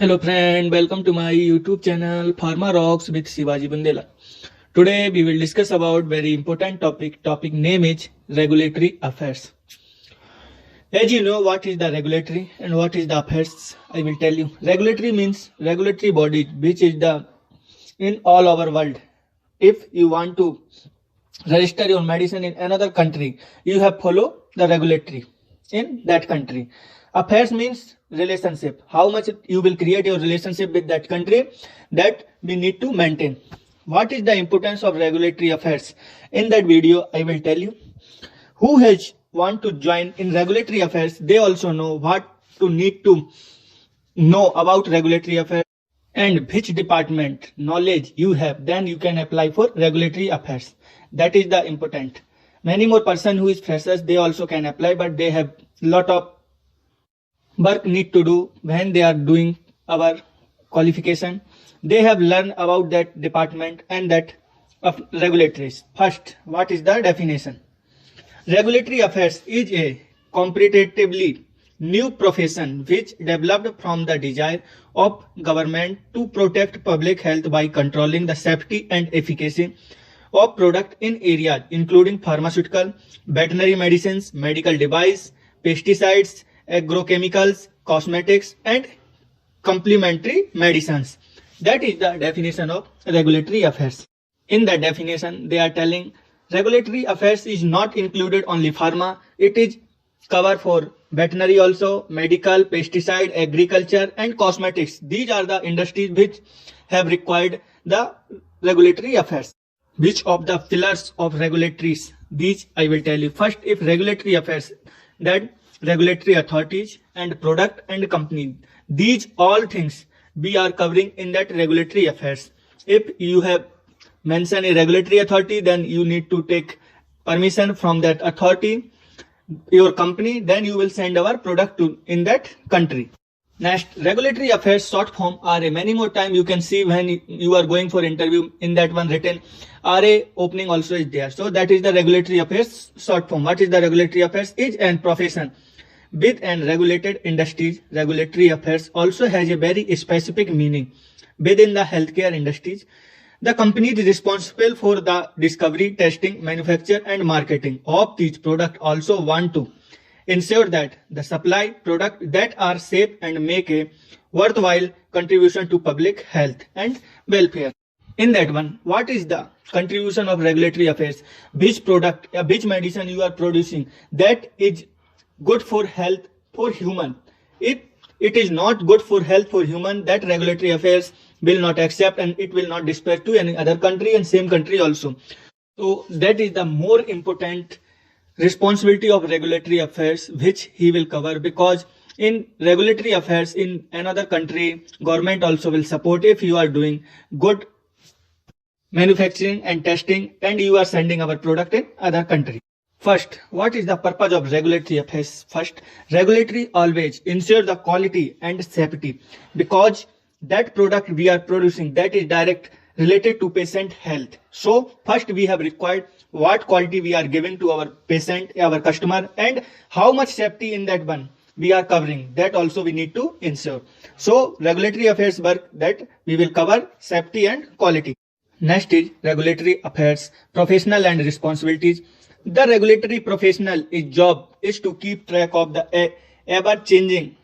Hello friend, welcome to my YouTube channel Pharma Rocks with Shivaji Bundela. Today we will discuss about very important topic. Topic name is regulatory affairs. As you know what is the regulatory and what is the affairs, I will tell you. Regulatory means regulatory body which is the in all our world. If you want to register your medicine in another country, you have follow the regulatory in that country. Affairs means relationship. How much you will create your relationship with that country, that we need to maintain. What is the importance of regulatory affairs? In that video, I will tell you. Who has want to join in regulatory affairs, they also know what to need to know about regulatory affairs and which department knowledge you have, then you can apply for regulatory affairs. That is the important. Many more person who is freshers, they also can apply, but they have lot of work need to do when they are doing our qualification. They have learned about that department and that of regulatories. First, what is the definition? Regulatory affairs is a comparatively new profession which developed from the desire of government to protect public health by controlling the safety and efficacy of product in areas including pharmaceutical, veterinary medicines, medical device, pesticides, agrochemicals, cosmetics and complementary medicines. That is the definition of regulatory affairs. In that definition, they are telling regulatory affairs is not included only pharma, it is cover for veterinary also, medical, pesticide, agriculture and cosmetics. These are the industries which have required the regulatory affairs. Which of the pillars of regulatories? These I will tell you. First, if regulatory affairs, that regulatory authorities and product and company. These all things we are covering in that regulatory affairs. If you have mentioned a regulatory authority, then you need to take permission from that authority, your company, then you will send our product to in that country. Next, regulatory affairs short form RA. Many more time you can see when you are going for interview, in that one written RA opening also is there. So that is the regulatory affairs short form. What is the regulatory affairs? Is an profession with and regulated industries. Regulatory affairs also has a very specific meaning within the healthcare industries. The company is responsible for the discovery, testing, manufacture and marketing of these products. Also want to ensure that the supply products that are safe and make a worthwhile contribution to public health and welfare. In that one, what is the contribution of regulatory affairs? Which product, which medicine you are producing that is good for health for human. If it is not good for health for human, that regulatory affairs will not accept and it will not dispatch to any other country and same country also. So that is the more important responsibility of regulatory affairs which he will cover, because in regulatory affairs in another country, government also will support if you are doing good manufacturing and testing and you are sending our product in other country. First, what is the purpose of regulatory affairs? First, regulatory always ensure the quality and safety, because that product we are producing, that is direct related to patient health. So first we have required what quality we are giving to our patient, our customer, and how much safety in that one we are covering. That also we need to ensure. So regulatory affairs work that we will cover safety and quality. Next is regulatory affairs, professional and responsibilities. The regulatory professional, its job is to keep track of the ever-changing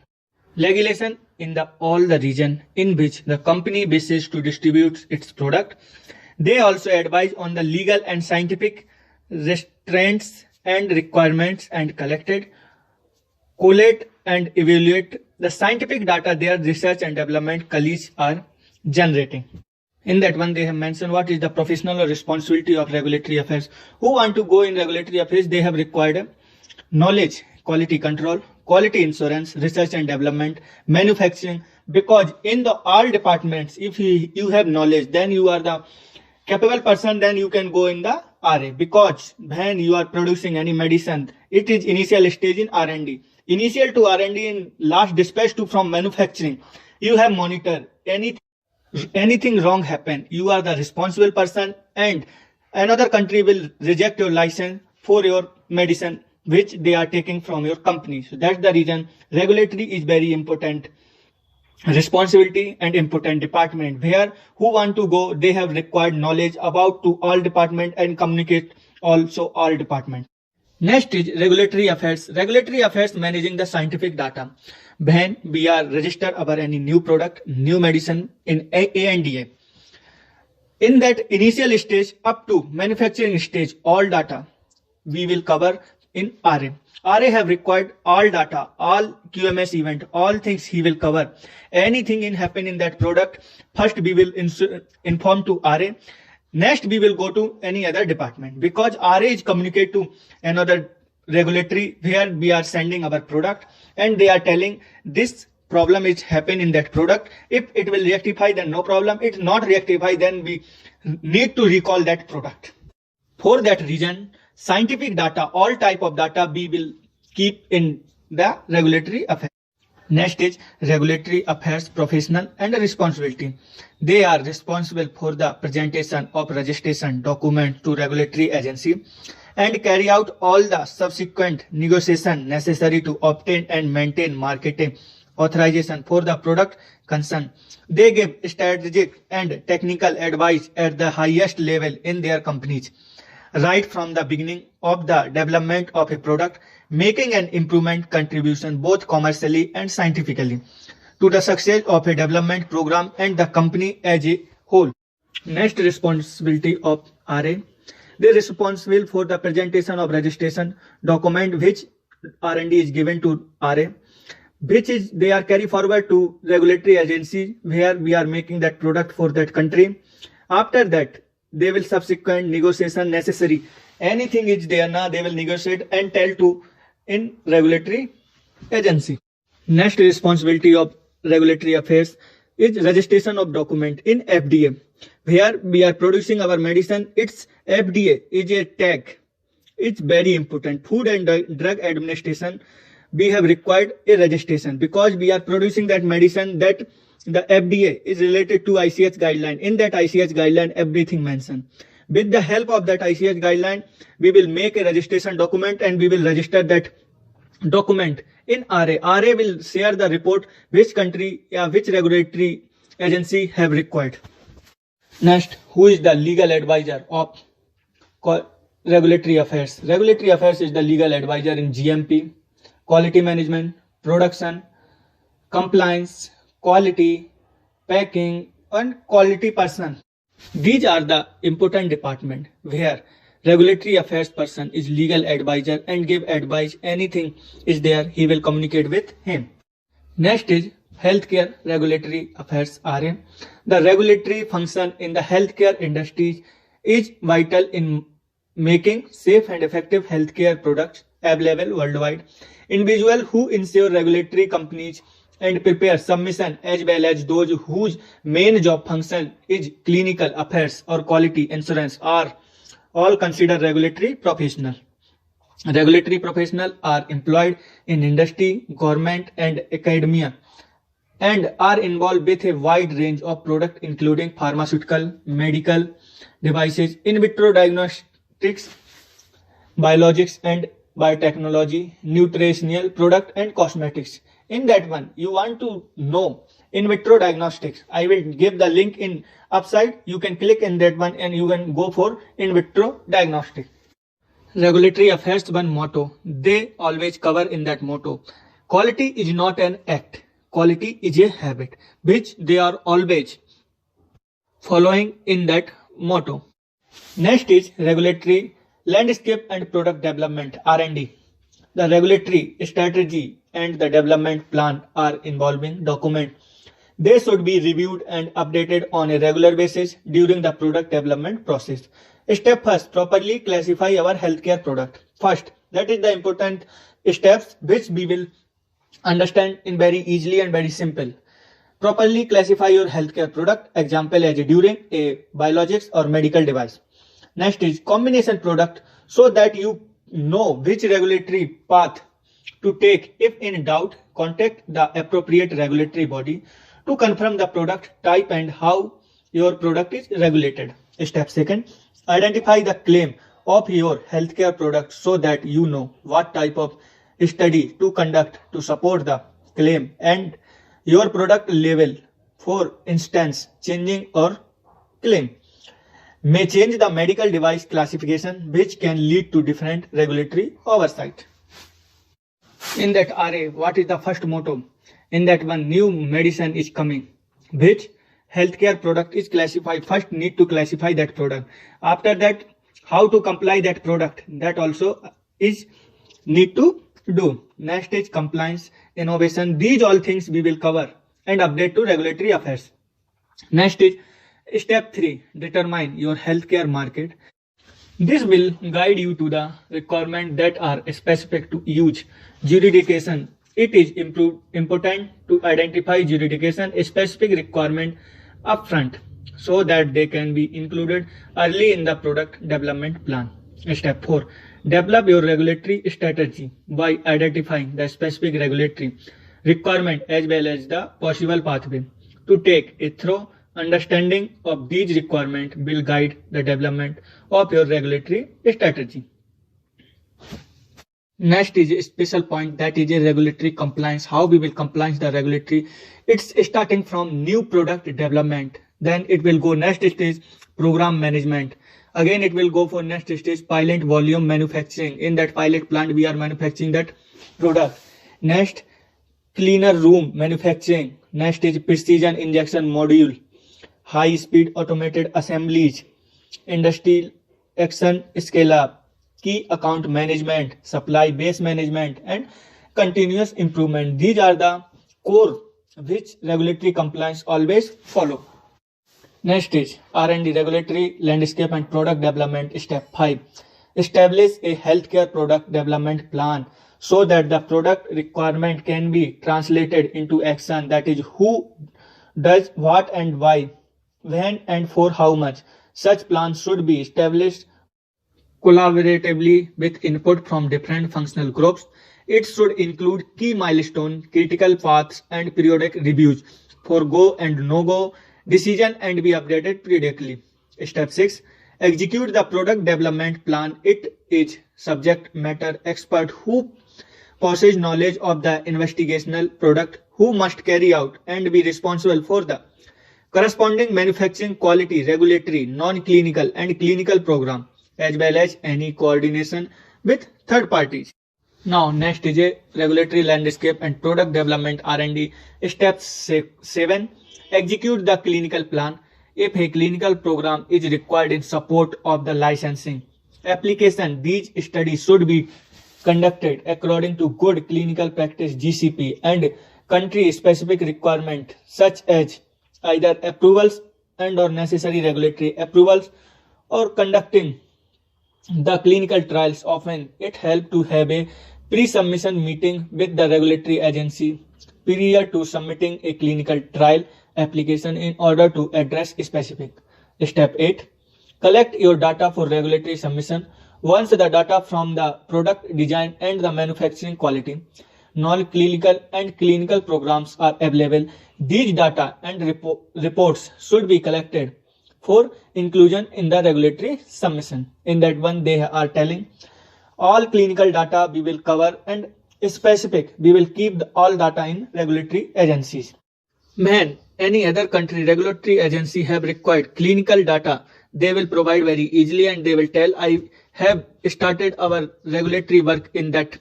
legislation in all the region in which the company wishes to distribute its product. They also advise on the legal and scientific restraints and requirements and collate and evaluate the scientific data their research and development colleagues are generating. In that one, they have mentioned what is the professional or responsibility of regulatory affairs. Who want to go in regulatory affairs? They have required knowledge, quality control, quality insurance, research and development, manufacturing. Because in the all departments, if you have knowledge, then you are the capable person, then you can go in the RA. Because when you are producing any medicine, it is initial stage in R&D. Initial to R&D in last dispatch to from manufacturing. You have monitor anything wrong happen, you are the responsible person and another country will reject your license for your medicine which they are taking from your company. So that's the reason regulatory is very important. responsibility and important department, where who want to go, they have required knowledge about to all department and communicate also all department. Next is regulatory affairs. Regulatory affairs managing the scientific data. When we are register our any new product, new medicine in ANDA. In that initial stage up to manufacturing stage, all data we will cover in RA. RA have required all data, all QMS event, all things he will cover. Anything in happen in that product, first we will inform to RA. Next we will go to any other department, because RA is communicate to another regulatory where we are sending our product and they are telling this problem is happen in that product. If it will rectify, then no problem. If not rectify, then we need to recall that product. For that reason, scientific data, all type of data we will keep in the regulatory affairs. Next is regulatory affairs professional and responsibility. They are responsible for the presentation of registration document to regulatory agency and carry out all the subsequent negotiation necessary to obtain and maintain marketing authorization for the product concerned. They give strategic and technical advice at the highest level in their companies, right from the beginning of the development of a product, making an improvement contribution both commercially and scientifically to the success of a development program and the company as a whole. Next responsibility of RA. They are responsible for the presentation of registration document which R&D is given to RA, which is they are carry forward to regulatory agency where we are making that product for that country. After that, they will subsequent negotiation necessary. Anything is there now, they will negotiate and tell to in regulatory agency. Next responsibility of regulatory affairs is registration of document in FDA. Where we are producing our medicine, its FDA is a tag. It's very important. Food and Drug Administration, we have required a registration because we are producing that medicine that the FDA is related to ICH guideline. In that ICH guideline, everything mentioned. With the help of that ICH guideline, we will make a registration document and we will register that document in RA. RA will share the report which country, which regulatory agency have required. Next, who is the legal advisor of regulatory affairs? Regulatory affairs is the legal advisor in GMP, quality management, production, compliance, quality, packing, and quality person. These are the important department where regulatory affairs person is legal advisor and give advice. Anything is there, he will communicate with him. Next is healthcare regulatory affairs RA. The regulatory function in the healthcare industry is vital in making safe and effective healthcare products available worldwide. Individuals who ensure regulatory companies and prepare submission as well as those whose main job function is clinical affairs or quality assurance are all considered regulatory professional. Regulatory professionals are employed in industry, government and academia and are involved with a wide range of products including pharmaceutical, medical devices, in vitro diagnostics, biologics and biotechnology, nutritional product and cosmetics. In that one, you want to know in vitro diagnostics. I will give the link in upside. You can click in that one and you can go for in vitro diagnostic. Regulatory affairs one motto. They always cover in that motto. Quality is not an act. Quality is a habit, which they are always following in that motto. Next is regulatory landscape and product development R&D. The regulatory strategy and the development plan are involving document. They should be reviewed and updated on a regular basis during the product development process. Step first, properly classify our healthcare product. First, that is the important steps which we will understand in very easily and very simple. Properly classify your healthcare product, example as during a biologics or medical device. Next is combination product, so that you know which regulatory path to take. If in doubt, contact the appropriate regulatory body to confirm the product type and how your product is regulated. Step second, identify the claim of your healthcare product so that you know what type of study to conduct to support the claim and your product label, for instance, changing or claim, may change the medical device classification, which can lead to different regulatory oversight. In that array, what is the first motto? In that one, new medicine is coming. Which healthcare product is classified? First need to classify that product. After that, how to comply that product, that also is need to do. Next is compliance, innovation. These all things we will cover and update to regulatory affairs. Next is step 3, determine your healthcare market. This will guide you to the requirements that are specific to use jurisdiction. It is important to identify jurisdiction specific requirement upfront so that they can be included early in the product development plan. Step 4. Develop your regulatory strategy by identifying the specific regulatory requirement as well as the possible pathway. To take a thorough understanding of these requirements will guide the development of your regulatory strategy. Next is a special point, that is a regulatory compliance. How we will compliance the regulatory? It's starting from new product development. Then it will go next stage program management. Again it will go for next stage pilot volume manufacturing. In that pilot plant we are manufacturing that product. Next cleaner room manufacturing. Next is precision injection module, high speed automated assemblies, industrial action scale up, key account management, supply base management, and continuous improvement. These are the core which regulatory compliance always follow. Next is R&D, regulatory landscape and product development. Step 5. Establish a healthcare product development plan so that the product requirement can be translated into action. That is, who does what and why, when and for how much. Such plans should be established collaboratively with input from different functional groups. It should include key milestones, critical paths, and periodic reviews for go and no-go decision and be updated periodically. Step 6. Execute the product development plan. It is subject matter expert who possess knowledge of the investigational product who must carry out and be responsible for the corresponding manufacturing, quality, regulatory, non-clinical and clinical program, as well as any coordination with third parties. Now next is a regulatory landscape and product development R&D. Step 7. Execute the clinical plan. If a clinical program is required in support of the licensing application, these studies should be conducted according to good clinical practice GCP and country specific requirements such as either approvals and or necessary regulatory approvals or conducting the clinical trials. Often it helps to have a pre-submission meeting with the regulatory agency prior to submitting a clinical trial application in order to address specific. Step 8. Collect your data for regulatory submission. Once the data from the product design and the manufacturing quality, non-clinical and clinical programs are available, these data and reports should be collected for inclusion in the regulatory submission. In that one they are telling all clinical data we will cover and specific we will keep all data in regulatory agencies. When any other country regulatory agency have required clinical data, they will provide very easily and they will tell I have started our regulatory work in that.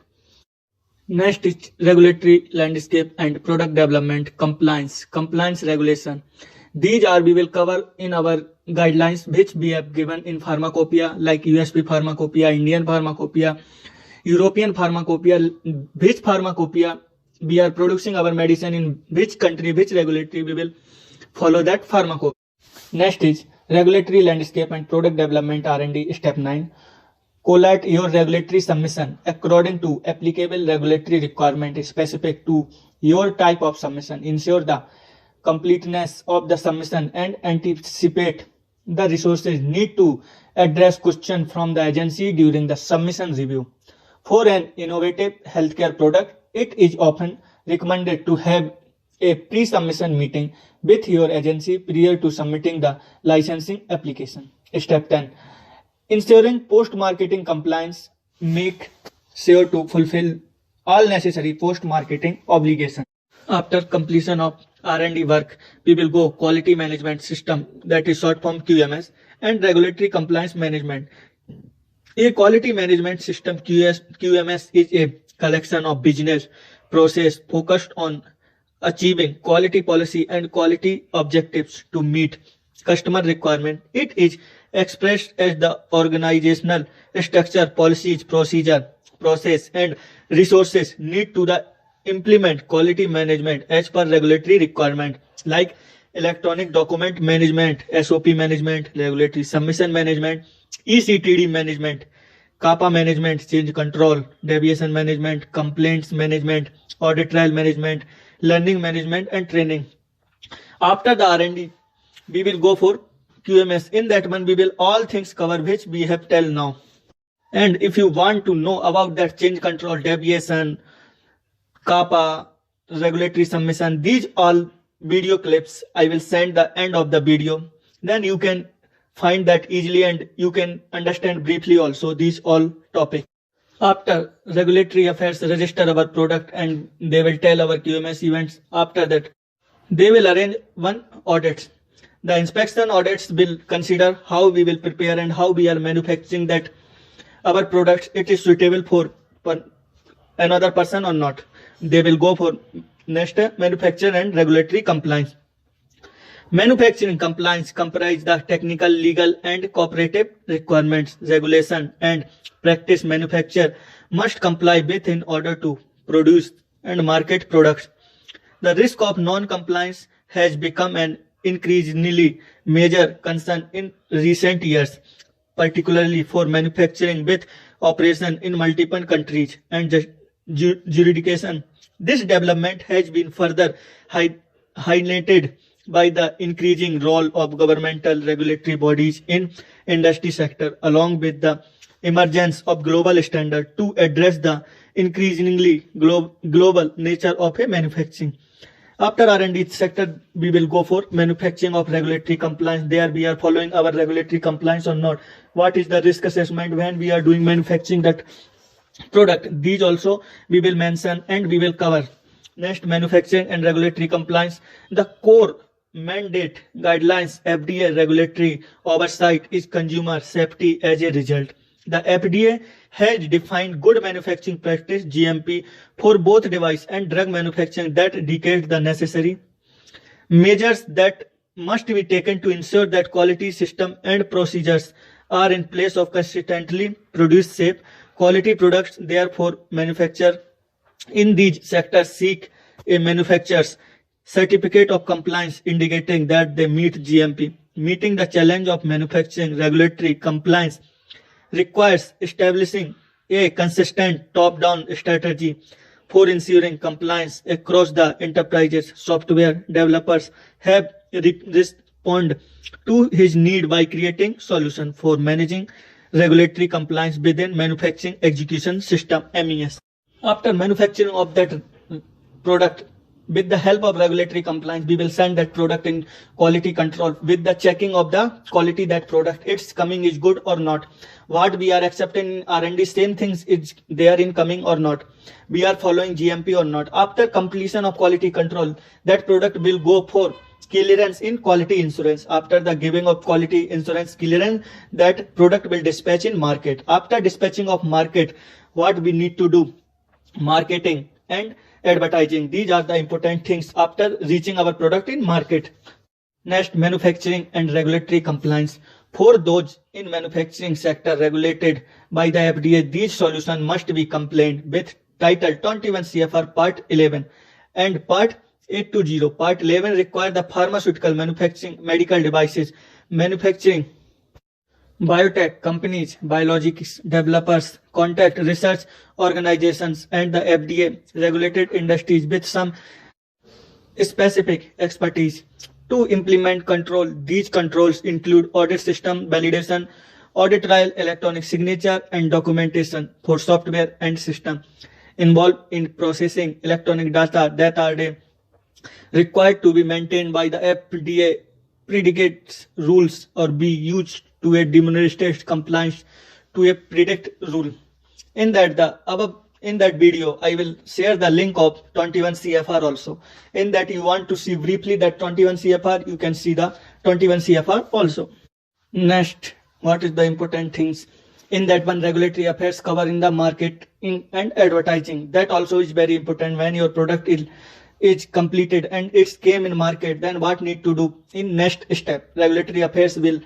Next is regulatory landscape and product development compliance regulation. These are we will cover in our guidelines which we have given in pharmacopoeia like USP pharmacopoeia, Indian pharmacopoeia, European pharmacopoeia, which pharmacopoeia we are producing our medicine in which country, which regulatory we will follow that pharmacopoeia. Next is regulatory landscape and product development R&D. Step 9. Collate your regulatory submission according to applicable regulatory requirement specific to your type of submission. Ensure the completeness of the submission and anticipate the resources need to address questions from the agency during the submission review. For an innovative healthcare product, it is often recommended to have a pre-submission meeting with your agency prior to submitting the licensing application. Step 10. Ensuring post-marketing compliance. Make sure to fulfill all necessary post-marketing obligations. After completion of R&D work, we will go quality management system, that is short form QMS, and regulatory compliance management. A quality management system QMS is a collection of business process focused on achieving quality policy and quality objectives to meet customer requirement. It is expressed as the organizational structure, policies, procedure, process, and resources need to the implement quality management as per regulatory requirement, like electronic document management, SOP management, regulatory submission management, ECTD management, CAPA management, change control, deviation management, complaints management, audit trail management, learning management, and training. After the R&D, we will go for QMS. In that one, we will all things cover which we have till now. And if you want to know about that change control, deviation, CAPA, regulatory submission, these all video clips I will send the end of the video. Then you can find that easily and you can understand briefly also these all topics. After regulatory affairs register our product and they will tell our QMS events. After that, they will arrange one audit. The inspection audits will consider how we will prepare and how we are manufacturing that our products, it is suitable for another person or not. They will go for next manufacture and regulatory compliance. Manufacturing compliance comprise the technical, legal, and cooperative requirements, regulation, and practice manufacturer must comply with in order to produce and market products. The risk of non-compliance has become an increasingly major concern in recent years, particularly for manufacturing with operation in multiple countries and jurisdiction. This development has been further highlighted by the increasing role of governmental regulatory bodies in industry sector, along with the emergence of global standards to address the increasingly global nature of a manufacturing. After R&D sector, we will go for manufacturing of regulatory compliance. There we are following our regulatory compliance or not. What is the risk assessment when we are doing manufacturing that product? These also we will mention and we will cover. Next, manufacturing and regulatory compliance. The core mandate guidelines FDA regulatory oversight is consumer safety. As a result, the FDA has defined good manufacturing practice GMP for both device and drug manufacturing that dictate the necessary measures that must be taken to ensure that quality system and procedures are in place of consistently produce safe quality products. Therefore, manufacturers in these sectors seek a manufacturer's certificate of compliance indicating that they meet GMP. Meeting the challenge of manufacturing regulatory compliance requires establishing a consistent top-down strategy for ensuring compliance across the enterprises. Software developers have responded to his need by creating solutions for managing regulatory compliance within manufacturing execution system MES. After manufacturing of that product, with the help of regulatory compliance, we will send that product in quality control with the checking of the quality that product it's coming is good or not. What we are accepting in R&D, same things is they are in coming or not. We are following GMP or not. After completion of quality control, that product will go for clearance in quality insurance. After the giving of quality insurance clearance, that product will dispatch in market. After dispatching of market, what we need to do? Marketing and advertising. These are the important things after reaching our product in market. Next, manufacturing and regulatory compliance. For those in manufacturing sector regulated by the FDA, these solutions must be compliant with Title 21 CFR Part 11 and Part 820. Part 11 require the pharmaceutical manufacturing, medical devices manufacturing, biotech companies, biologics developers, contract research organizations, and the FDA regulated industries with some specific expertise to implement control. These controls include audit system validation, audit trail, electronic signature, and documentation for software and system involved in processing electronic data that are required to be maintained by the FDA predicates rules or be used to a demonstrate compliance to a predict rule. In in that video I will share the link of 21 CFR also. In that you want to see briefly that 21 CFR, you can see the 21 CFR also. Next, what is the important things in that one? Regulatory affairs cover in the marketing and advertising. That also is very important. When your product is completed and it's came in market, then what need to do in next step? Regulatory affairs will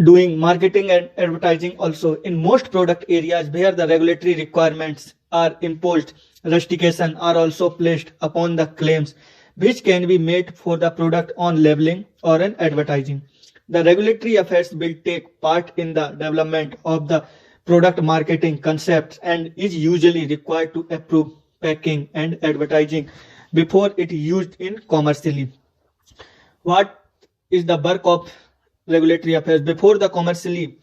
doing marketing and advertising also. In most product areas where the regulatory requirements are imposed, restrictions are also placed upon the claims which can be made for the product on labeling or an advertising. The regulatory affairs will take part in the development of the product marketing concepts and is usually required to approve packing and advertising before it used in commercially. What is the work of regulatory affairs? Before the commercially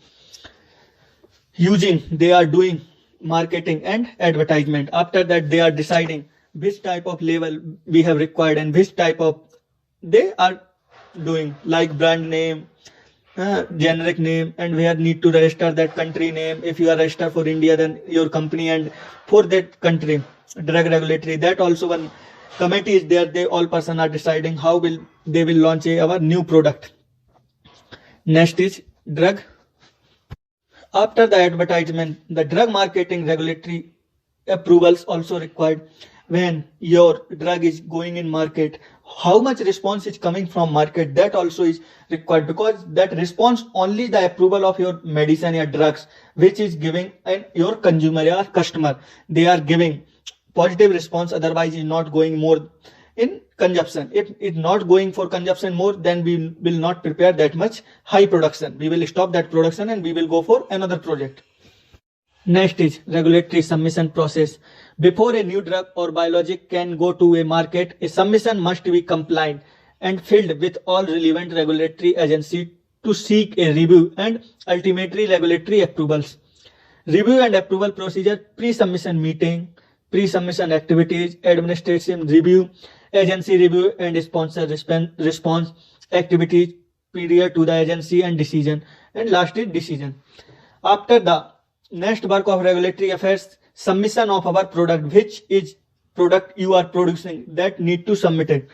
using, they are doing marketing and advertisement. After that, they are deciding which type of label we have required and which type of they are doing, like brand name, generic name, and we need to register that country name. If you are registered for India, then your company, and for that country drug regulatory, that also one committee is there. They all person are deciding how they will launch our new product. Next is drug. After the advertisement, the drug marketing regulatory approvals also required. When your drug is going in market, how much response is coming from market, that also is required, because that response only the approval of your medicine or drugs which is giving, and your consumer or customer, they are giving positive response, otherwise is not going more in consumption. If it's not going for consumption more, then we will not prepare that much high production. We will stop that production and we will go for another project. Next is regulatory submission process. Before a new drug or biologic can go to a market, a submission must be compliant and filled with all relevant regulatory agencies to seek a review and ultimately regulatory approvals. Review and approval procedure: pre-submission meeting, pre-submission activities, administration review, agency review and sponsor response activities, period to the agency and decision, and last is decision. After the next work of regulatory affairs, submission of our product, which is product you are producing, that need to submit it.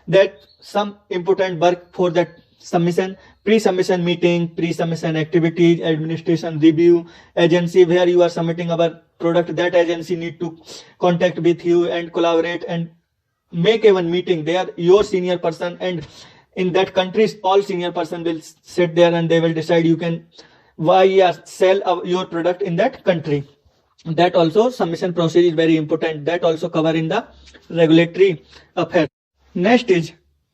That some important work for that submission: pre-submission meeting, pre-submission activities, administration review, agency where you are submitting our product, that agency need to contact with you and collaborate and make a one meeting. They are your senior person, and in that countries all senior person will sit there and they will decide you can sell your product in that country. That also submission process is very important. That also cover in the regulatory affairs. Next is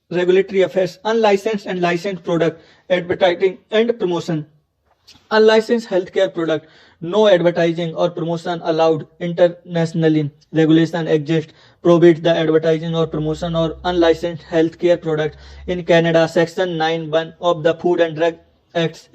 regulatory affairs: unlicensed and licensed product, advertising and promotion. Unlicensed healthcare product, no advertising or promotion allowed internationally. Regulation exists prohibits the advertising or promotion or unlicensed healthcare product. In Canada, Section 9(1) of the Food and Drug Act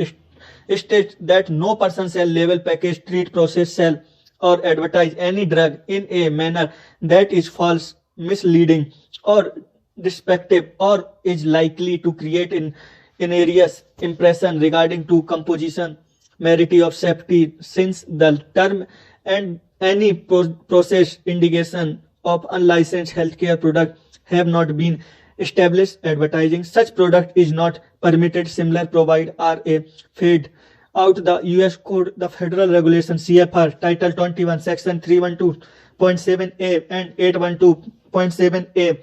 states that no person shall label, package, treat, process, sell or advertise any drug in a manner that is false, misleading or deceptive, or is likely to create an erroneous impression regarding to composition, merit of safety, since the term and any process indication of unlicensed healthcare product have not been established. Advertising such product is not permitted. Similar provide are a fade out the US Code, the Federal Regulation CFR, Title 21, Section 312.7A and 812.7A.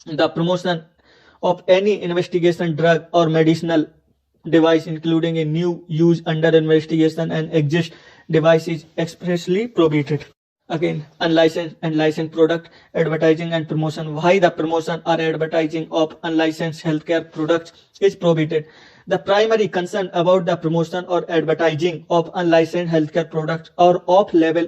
The promotion of any investigation drug or medicinal device, including a new use under investigation and exist device, is expressly prohibited. Again, unlicensed and licensed product, advertising and promotion. Why the promotion or advertising of unlicensed healthcare products is prohibited? The primary concern about the promotion or advertising of unlicensed healthcare products or off-label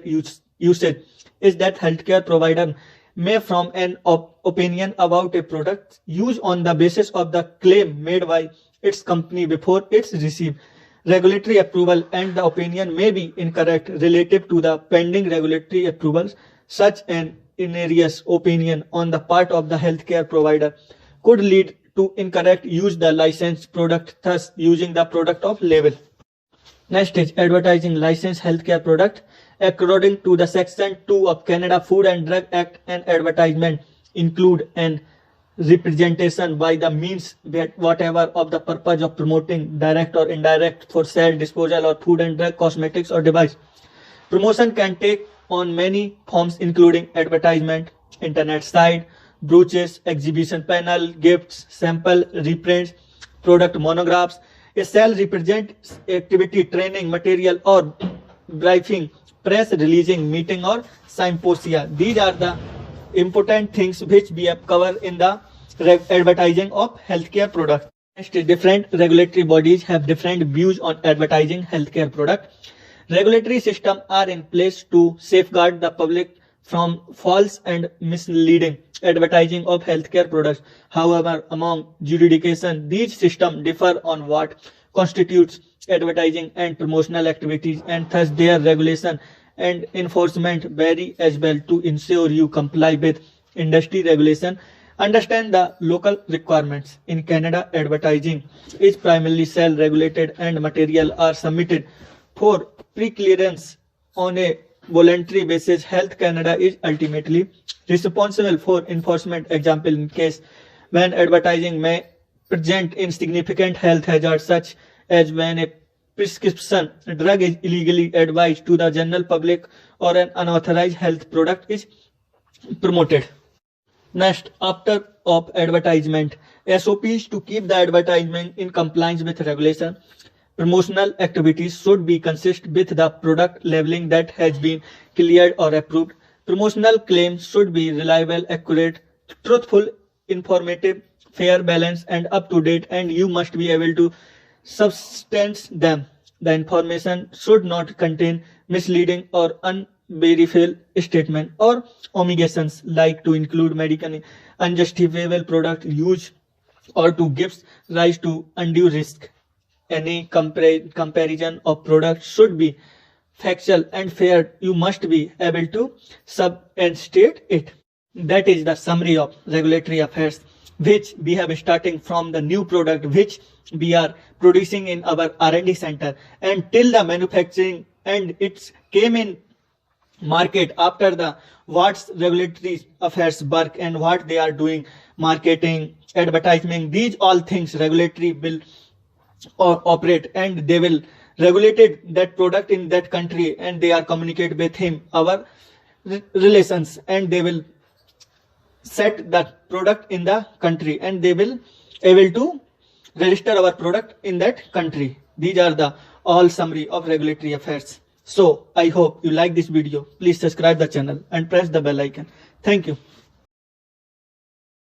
usage is that healthcare provider may form an opinion about a product use on the basis of the claim made by its company before it's received regulatory approval, and the opinion may be incorrect relative to the pending regulatory approvals. Such an erroneous opinion on the part of the healthcare provider could lead to incorrect use the licensed product, thus using the product off label. Next is advertising licensed healthcare product. according to the Section 2 of Canada Food and Drug Act, and advertisement include an representation by the means whatever of the purpose of promoting direct or indirect for sale, disposal or food and drug, cosmetics or device. Promotion can take on many forms including advertisement, internet site, brochures, exhibition panel, gifts, sample reprints, product monographs. A sale represents activity, training material or briefing, press releasing, meeting or symposia. These are the important things which we have covered in the advertising of healthcare products. Next, different regulatory bodies have different views on advertising healthcare products. Regulatory systems are in place to safeguard the public from false and misleading advertising of healthcare products. However, among jurisdictions, these systems differ on what constitutes advertising and promotional activities, and thus their regulation and enforcement vary as well. To ensure you comply with industry regulation, understand the local requirements. In Canada, advertising is primarily sale regulated and material are submitted for pre-clearance on a voluntary basis. Health Canada is ultimately responsible for enforcement. Example, in case when advertising may present insignificant health hazards, such as when a prescription drug is illegally advised to the general public or an unauthorized health product is promoted. Next, after of advertisement, SOPs to keep the advertisement in compliance with regulation. Promotional activities should be consistent with the product labeling that has been cleared or approved. Promotional claims should be reliable, accurate, truthful, informative, fair, balanced, and up to date, and you must be able to substance them. The information should not contain misleading or unverified statement or omissions, like to include medical unjustifiable product use or to give rise to undue risk. Any comparison of products should be factual and fair. You must be able to substantiate it. That is the summary of regulatory affairs, which we have starting from the new product which we are producing in our R&D center and till the manufacturing, and it's came in market after the what's regulatory affairs work and what they are doing, marketing, advertising, these all things regulatory will operate, and they will regulate that product in that country, and they are communicate with him our relations, and they will set that product in the country, and they will able to register our product in that country. These are the all summary of regulatory affairs. So I hope you like this video. Please subscribe the channel and press the bell icon. Thank you.